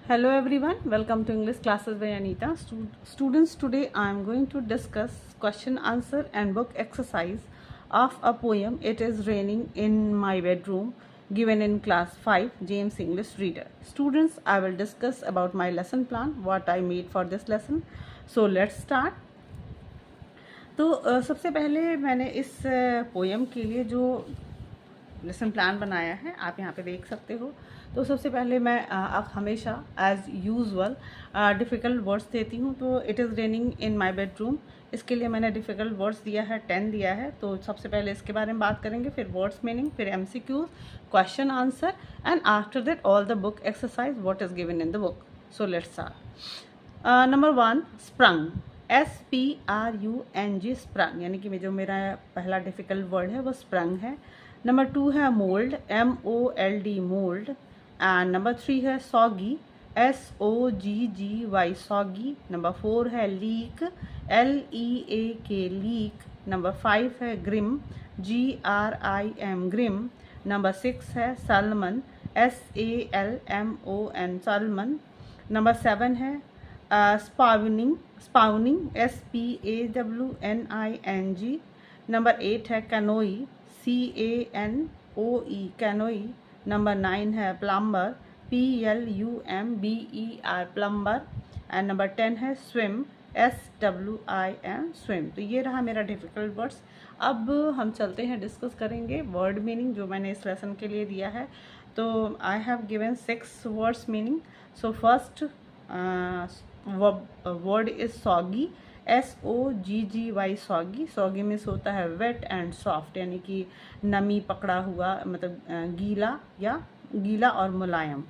Hello everyone, welcome to English classes by Anita. Students, today I am going to discuss question answer and book exercise of a poem It is Raining in My Bedroom given in class 5 James English Reader. Students, I will discuss about my lesson plan, what I made for this lesson. So let's start. तो सबसे पहले मैंने इस poem के लिए जो lesson plan बनाया है आप यहाँ पे देख सकते हो। तो सबसे पहले मैं हमेशा एज यूजुअल डिफ़िकल्ट वर्ड्स देती हूँ। तो it is raining in my bedroom, इसके लिए मैंने डिफ़िकल्ट वर्ड्स दिया है 10 दिया है। तो सबसे पहले इसके बारे में बात करेंगे, फिर वर्ड्स मीनिंग, फिर MCQs, question answer and after that all the book exercise what is given in the book. So let's start. Number 1 sprung, SPRUNG sprung, यानी कि जो मेरा पहला डिफ़िकल्ट वर्ड है वो स्प्रंग है। नंबर 2 है mould, MOLD mould. And number 3 है सॉगी, SOGGY सॉगी। नंबर 4 है लीक, LEAK लीक। नंबर 5 है ग्रिम, GRIM ग्रिम। नंबर 6 है सलमन, SALMON सलमन। नंबर 7 है स्पाउनिंग, SPAWNING। नंबर 8 है कैनोई, CANOE कैनोई। नंबर 9 है plumber, PLUMBER plumber. And number 10 है swim, SWIM swim. तो ये रहा मेरा डिफ़िकल्ट वर्ड्स। अब हम चलते हैं, डिस्कस करेंगे वर्ड मीनिंग जो मैंने इस लेसन के लिए दिया है। तो I have given 6 words meaning. So first word is soggy, SOGGY soggy. Soggy means होता है वेट एंड सॉफ्ट, यानी कि नमी पकड़ा हुआ, मतलब गीला और मुलायम।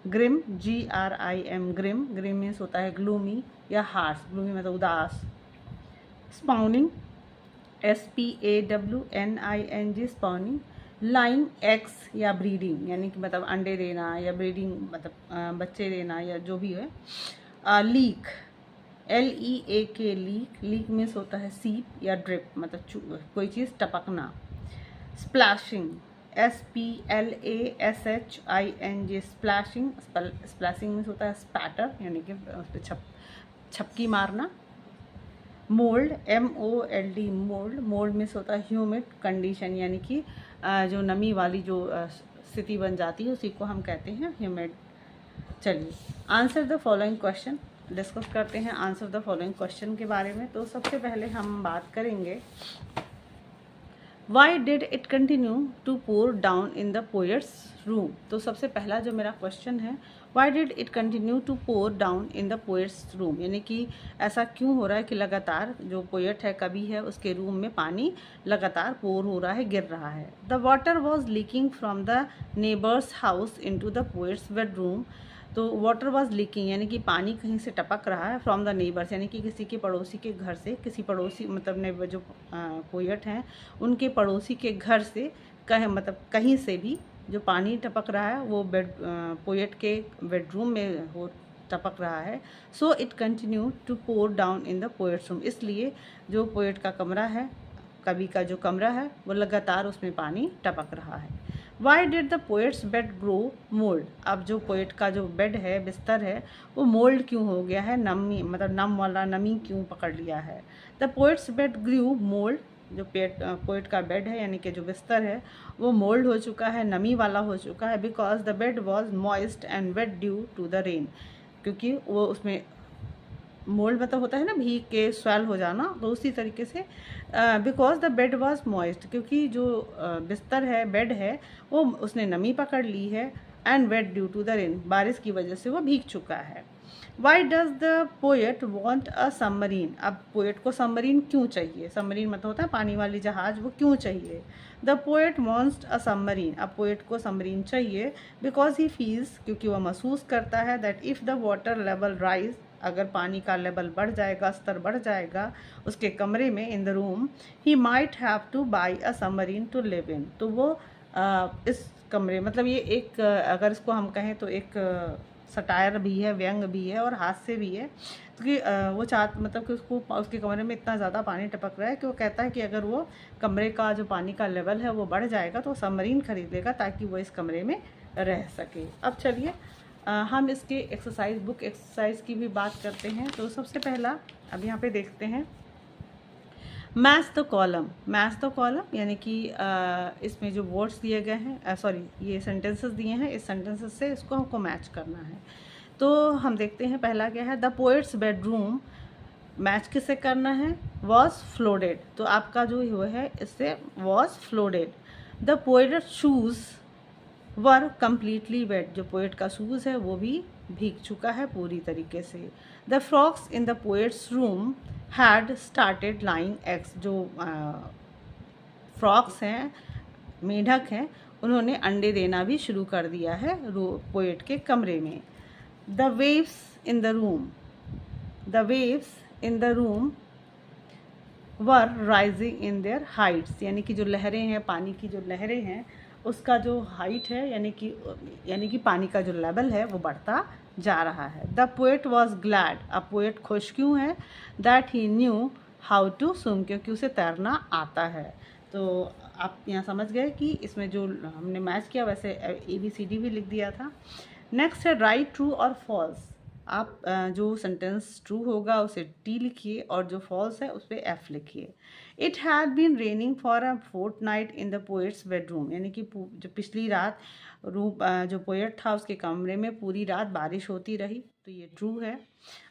Grim, GRIM grim, grim means होता है ग्लूमी या हार्श, ग्लूमी मतलब उदास। Spawning, SPAWNING spawning. Laying, eggs या ब्रीडिंग, यानी कि मतलब अंडे देना या ब्रीडिंग मतलब बच्चे देना या जो भी है। Leak, LEAK leak, leak means होता है सीप या ड्रिप, मतलब कोई चीज़ टपकना। Splashing, SPLASHING splashing, splashing means होता है स्पैटर, यानी कि उस पर छपकी मारना। Mould, MOLD mould, mould means होता है ह्यूमिड कंडीशन, यानी कि जो नमी वाली जो स्थिति बन जाती है उसी को हम कहते हैं ह्यूमिड। चलिए answer the following question, discuss करते हैं आंसर द फॉलोइंग क्वेश्चन के बारे में। तो सबसे पहले हम बात करेंगे why did it continue to pour down in the poet's room. तो सबसे पहला जो मेरा क्वेश्चन है, why did it continue to pour down in the poet's room, यानी कि ऐसा क्यों हो रहा है कि लगातार जो पोएट है, कवि है, उसके रूम में पानी लगातार पोर हो रहा है, गिर रहा है। The water was leaking from the neighbours house into the poet's bedroom. तो वाटर वॉज लीकिंग, यानी कि पानी कहीं से टपक रहा है, फ्रॉम द नेबर्स, यानी कि किसी के पड़ोसी के घर से, किसी पड़ोसी मतलब जो पोएट हैं उनके पड़ोसी के घर से, कहीं से भी जो पानी टपक रहा है वो पोएट के बेडरूम में हो टपक रहा है। So it continue to pour down in the poet's room, इसलिए जो पोएट का कमरा है, कवि का जो कमरा है, वो लगातार उसमें पानी टपक रहा है। Why did the poet's bed grow mould, अब जो पोएट का जो बेड है, बिस्तर है, वो मोल्ड क्यों हो गया है, नमी मतलब नम वाला नमी क्यों पकड़ लिया है। The poet's bed grew mould, जो पोएट का बेड है यानी कि जो बिस्तर है वो मोल्ड हो चुका है, नमी वाला हो चुका है। Because the bed was moist and wet due to the rain, क्योंकि वो उसमें मोल्ड मतलब होता है ना भीग के स्वेल हो जाना, तो उसी तरीके से because the bed was moist, क्योंकि जो बिस्तर है, बेड है, वो उसने नमी पकड़ ली है। And wet due to the rain, बारिश की वजह से वो भीग चुका है। Why does the poet want a submarine, अब पोएट को सबमरीन क्यों चाहिए, सबमरीन मतलब होता है पानी वाली जहाज, वो क्यों चाहिए। The poet wants a submarine, अब पोएट को सबमरीन चाहिए। बिकॉज ही फील्स, क्योंकि वह महसूस करता है, that if the water level rise, अगर पानी का लेवल बढ़ जाएगा, स्तर बढ़ जाएगा उसके कमरे में, in the room, he might have to buy a submarine to live in, तो वो इस कमरे, मतलब ये एक अगर इसको हम कहें तो एक सटायर भी है, व्यंग भी है और हास्य भी है, क्योंकि वो मतलब कि उसके कमरे में इतना ज़्यादा पानी टपक रहा है कि वो कहता है कि अगर वो कमरे का जो पानी का लेवल है वो बढ़ जाएगा तो सबमरीन खरीद लेगा ताकि वो इस कमरे में रह सके। अब चलिए हम इसके एक्सरसाइज बुक एक्सरसाइज की भी बात करते हैं। तो सबसे पहला अब यहाँ पे देखते हैं match the column. Match the column यानी कि इसमें जो वर्ड्स दिए गए हैं, सॉरी ये सेंटेंसेस दिए हैं, इस सेंटेंसेस से इसको हमको मैच करना है। तो हम देखते हैं पहला क्या है, द पोएट्स बेडरूम मैच किससे करना है, वॉज फ्लोडेड। तो आपका जो वो है इससे was flooded. The poet shoes were completely wet. जो पोएट का शूज़ है वो भी भीग चुका है पूरी तरीके से। The frogs in the poet's room had started laying eggs. जो फ्रॉक्स हैं, मेढक हैं, उन्होंने अंडे देना भी शुरू कर दिया है पोएट के कमरे में। The waves in the room, the waves in the room were rising in their Heights. यानी कि जो लहरें हैं, पानी की जो लहरें हैं, उसका जो हाइट है यानी कि पानी का जो लेवल है वो बढ़ता जा रहा है। The poet was glad. अब पोएट खुश क्यों है, that he knew how to swim, क्योंकि उसे तैरना आता है। तो आप यहाँ समझ गए कि इसमें जो हमने मैच किया वैसे ABCD भी लिख दिया था। नेक्स्ट है राइट ट्रू और फॉल्स। आप जो सेंटेंस ट्रू होगा उसे T लिखिए और जो फॉल्स है उस पर F लिखिए। It had been raining for a fortnight in the poet's bedroom. यानी कि जो पिछली रात जो पोएट था उसके कमरे में पूरी रात बारिश होती रही, तो ये ट्रू है।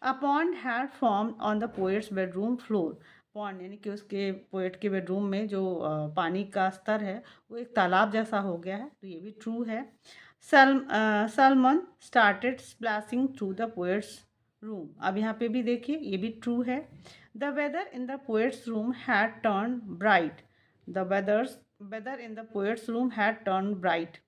A pond had formed on the poet's bedroom floor. Pond यानी कि उसके पोएट के बेडरूम में जो पानी का स्तर है वो एक तालाब जैसा हो गया है, तो ये भी ट्रू है। Salmon started splashing through the poet's room. अब यहाँ पे भी देखिए ये भी ट्रू है। The weather in the poet's room had turn bright. The weather in the poet's room had turn bright.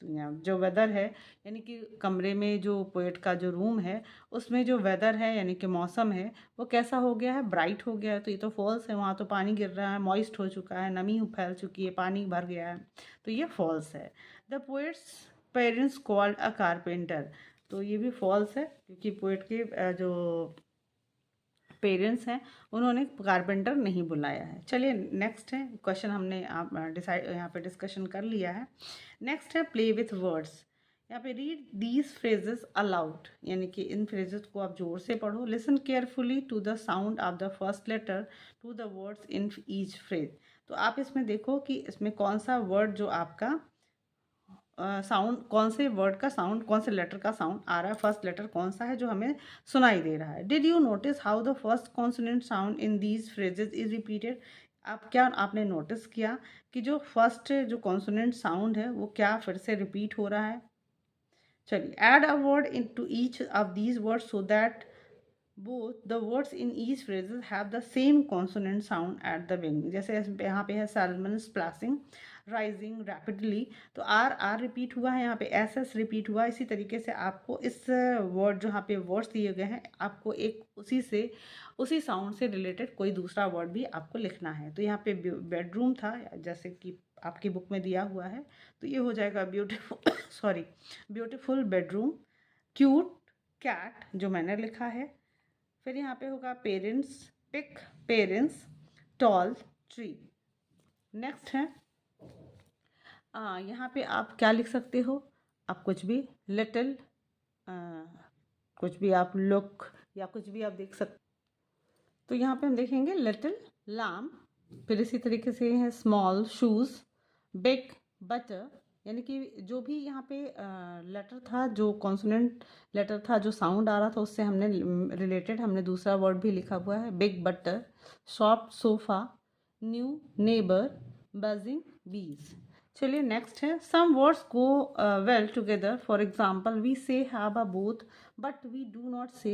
तो यहाँ जो वेदर है यानी कि कमरे में जो पोएट का जो रूम है उसमें जो वेदर है यानी कि मौसम है वो कैसा हो गया है, ब्राइट हो गया है। तो ये तो फॉल्स है, वहाँ तो पानी गिर रहा है, मॉइस्ट हो चुका है, नमी फैल चुकी है, पानी भर गया है, तो ये फॉल्स है। The poets parents called a carpenter. तो ये भी फॉल्स है क्योंकि पोएट के जो पेरेंट्स हैं उन्होंने कारपेंटर नहीं बुलाया है। चलिए नेक्स्ट है क्वेश्चन, हमने आप डिसाइड यहाँ पे डिस्कशन कर लिया है। नेक्स्ट है प्ले विथ वर्ड्स। यहाँ पे रीड दीज फ्रेजेस अलाउड, यानी कि इन फ्रेजेस को आप जोर से पढ़ो। Listen carefully to the sound of the first letter to the words in each phrase. तो आप इसमें देखो कि इसमें कौन सा वर्ड जो आपका साउंड, कौन से वर्ड का साउंड, कौन से लेटर का साउंड आ रहा है, फर्स्ट लेटर कौन सा है जो हमें सुनाई दे रहा है। Did you notice how the first consonant sound in these phrases is repeated. आपने नोटिस किया कि जो फर्स्ट जो कॉन्सोनेंट साउंड है वो क्या फिर से रिपीट हो रहा है। चलिए add a word into each of these words so that both the words in each phrases have the same consonant sound at the beginning. जैसे यहाँ पे है सैल्मन स्प्लैशिंग, राइजिंग रैपिडली, तो आर रिपीट हुआ है, यहाँ पे S repeat हुआ। इसी तरीके से आपको इस वर्ड जो यहाँ पे वर्ड्स दिए गए हैं आपको एक उसी साउंड से रिलेटेड कोई दूसरा वर्ड भी आपको लिखना है। तो यहाँ पे बेडरूम था जैसे कि आपकी बुक में दिया हुआ है, तो ये हो जाएगा beautiful sorry beautiful bedroom. Cute cat जो मैंने लिखा है। फिर यहाँ पे होगा parents, pick parents, tall tree. Next है यहाँ पे आप क्या लिख सकते हो, आप कुछ भी लिटिल, कुछ भी आप लुक या कुछ भी आप देख सकते। तो यहाँ पे हम देखेंगे लिटिल लैम। फिर इसी तरीके से है स्मॉल शूज़, बिग बटर, यानी कि जो भी यहाँ पे लेटर था, जो कॉन्सोनेंट लेटर था, जो साउंड आ रहा था उससे हमने रिलेटेड हमने दूसरा वर्ड भी लिखा हुआ है, big butter, soft sofa, new neighbour, buzzing bees. चलिए नेक्स्ट है some words go well together. For example we say have a bath but we do not say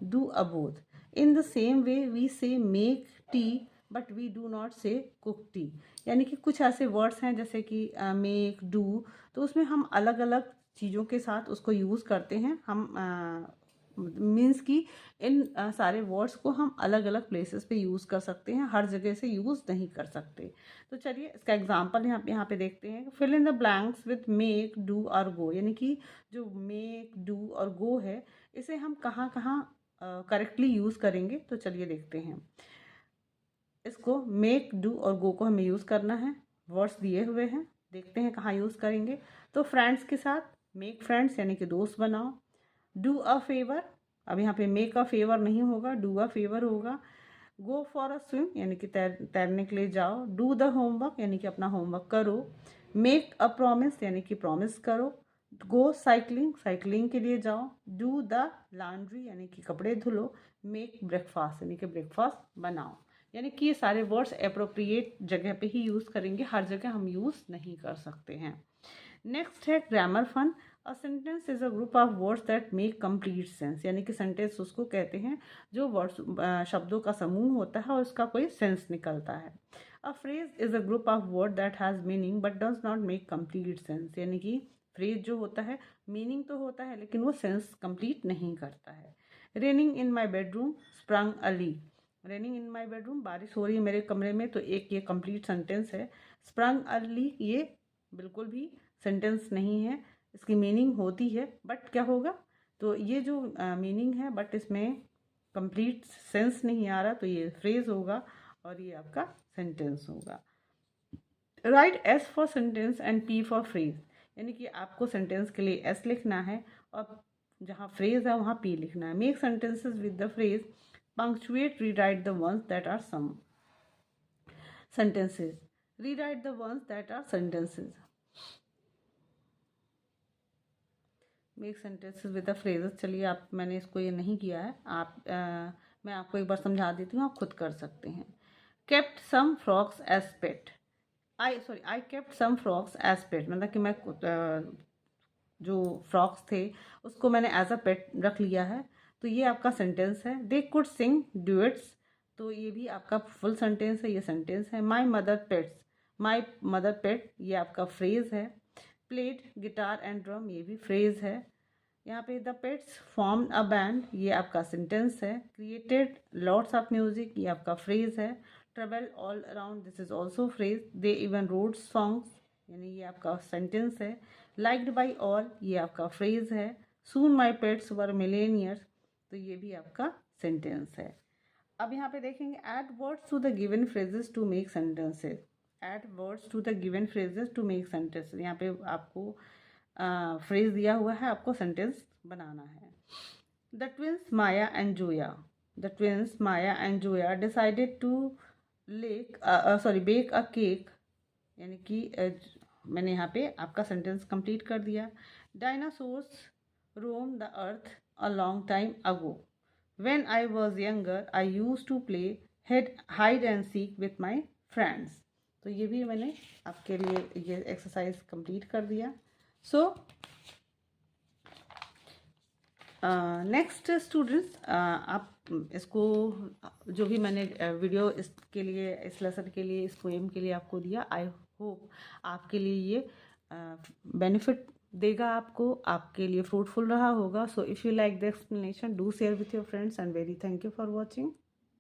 do a bath. In the same way we say make tea but we do not say cook tea. यानी कि कुछ ऐसे words हैं जैसे कि make, do, तो उसमें हम अलग अलग चीज़ों के साथ उसको यूज़ करते हैं। हम मीन्स कि इन सारे वर्ड्स को हम अलग अलग प्लेसेस पे यूज़ कर सकते हैं, हर जगह से यूज़ नहीं कर सकते। तो चलिए इसका एग्जांपल यहाँ पे देखते हैं। Fill in the blanks with make, do और गो। यानी कि जो मेक, डू और गो है इसे हम कहाँ कहाँ करेक्टली यूज़ करेंगे, तो चलिए देखते हैं। इसको मेक, डू और गो को हमें यूज़ करना है, वर्ड्स दिए हुए हैं, देखते हैं कहाँ यूज़ करेंगे। तो फ्रेंड्स के साथ मेक फ्रेंड्स यानी कि दोस्त बनाओ, डू अ फेवर, अब यहाँ पे मेक अ फेवर नहीं होगा, डू अ फेवर होगा। गो फॉर अ स्विम यानी कि तैरने के लिए जाओ। डू द होमवर्क यानी कि अपना होमवर्क करो। मेक अ प्रॉमिस यानी कि प्रॉमिस करो। गो साइकिलिंग, साइकिलिंग के लिए जाओ। डू द लॉन्ड्री यानी कि कपड़े धुलो। मेक ब्रेकफास्ट यानी कि ब्रेकफास्ट बनाओ। यानी कि ये सारे वर्ड्स अप्रोप्रिएट जगह पे ही यूज़ करेंगे, हर जगह हम यूज़ नहीं कर सकते हैं। नेक्स्ट है grammar fun. A sentence is a group of words that make complete sense, यानी कि सेंटेंस उसको कहते हैं जो वर्ड्स शब्दों का समूह होता है और उसका कोई सेंस निकलता है। A phrase is a group of word that has meaning but does not make complete sense, यानी कि फ्रेज जो होता है मीनिंग तो होता है लेकिन वो सेंस कंप्लीट नहीं करता है। Raining in my bedroom, sprung a leak. Raining in my bedroom, बारिश हो रही है मेरे कमरे में, तो एक ये कंप्लीट सेंटेंस है। स्प्रंग अ लीक ये बिल्कुल भी सेंटेंस नहीं है, इसकी मीनिंग होती है बट क्या होगा, तो ये जो मीनिंग है बट इसमें कंप्लीट सेंस नहीं आ रहा, तो ये फ्रेज होगा और ये आपका सेंटेंस होगा। Right S for sentence and P for phrase, यानी कि आपको सेंटेंस के लिए एस लिखना है और जहाँ फ्रेज है वहाँ पी लिखना है। Make sentences with the phrase, punctuate, rewrite the ones that are some sentences, rewrite the ones that are sentences, make sentences with the phrases. चलिए आप, मैंने इसको ये नहीं किया है, आप मैं आपको एक बार समझा देती हूँ, आप खुद कर सकते हैं। Kept some frocks as pet, I kept some frocks as pet, मतलब कि मैं जो फ्रॉक्स थे उसको मैंने एज अ पेट रख लिया है, तो ये आपका सेंटेंस है। दे कुड सिंग ड्यूएट्स, तो ये भी आपका फुल सेंटेंस है, ये सेंटेंस है। My mother pets, my mother pet ये आपका फ्रेज है। प्लेड गिटार एंड ड्रम ये भी फ्रेज है। यहाँ पे the pets form a band ये आपका सेंटेंस है। क्रिएटेड लॉट्स ऑफ म्यूजिक ये आपका फ्रेज है। Travel all around this is also phrase. They even road songs यानी ये आपका सेंटेंस है। लाइक्ड बाई ऑल ये आपका फ्रेज है। सून माई पेट्स वर मिलेनियर्स, तो ये भी आपका सेंटेंस है। अब यहाँ पे देखेंगे add words to the given phrases to make sentences, add words to the given phrases to make sentences, यहाँ पे आपको फ्रेज दिया हुआ है, आपको सेंटेंस बनाना है। The twins Maya and Zoya, the twins Maya and Zoya decided to bake a cake, यानी कि मैंने यहाँ पे आपका सेंटेंस कंप्लीट कर दिया। Dinosaurs roam the earth a long time ago, when I was younger I use to play hide and seek with my friends, तो ये भी मैंने आपके लिए ये एक्सरसाइज कंप्लीट कर दिया। सो नेक्स्ट स्टूडेंट्स, आप इसको जो भी मैंने वीडियो इसके लिए, इस लेसन के लिए, इस पोएम के लिए आपको दिया, आई होप आपके लिए ये बेनिफिट देगा, आपको आपके लिए फ्रूटफुल रहा होगा। So if you like the explanation do share with your friends and very thank you for watching.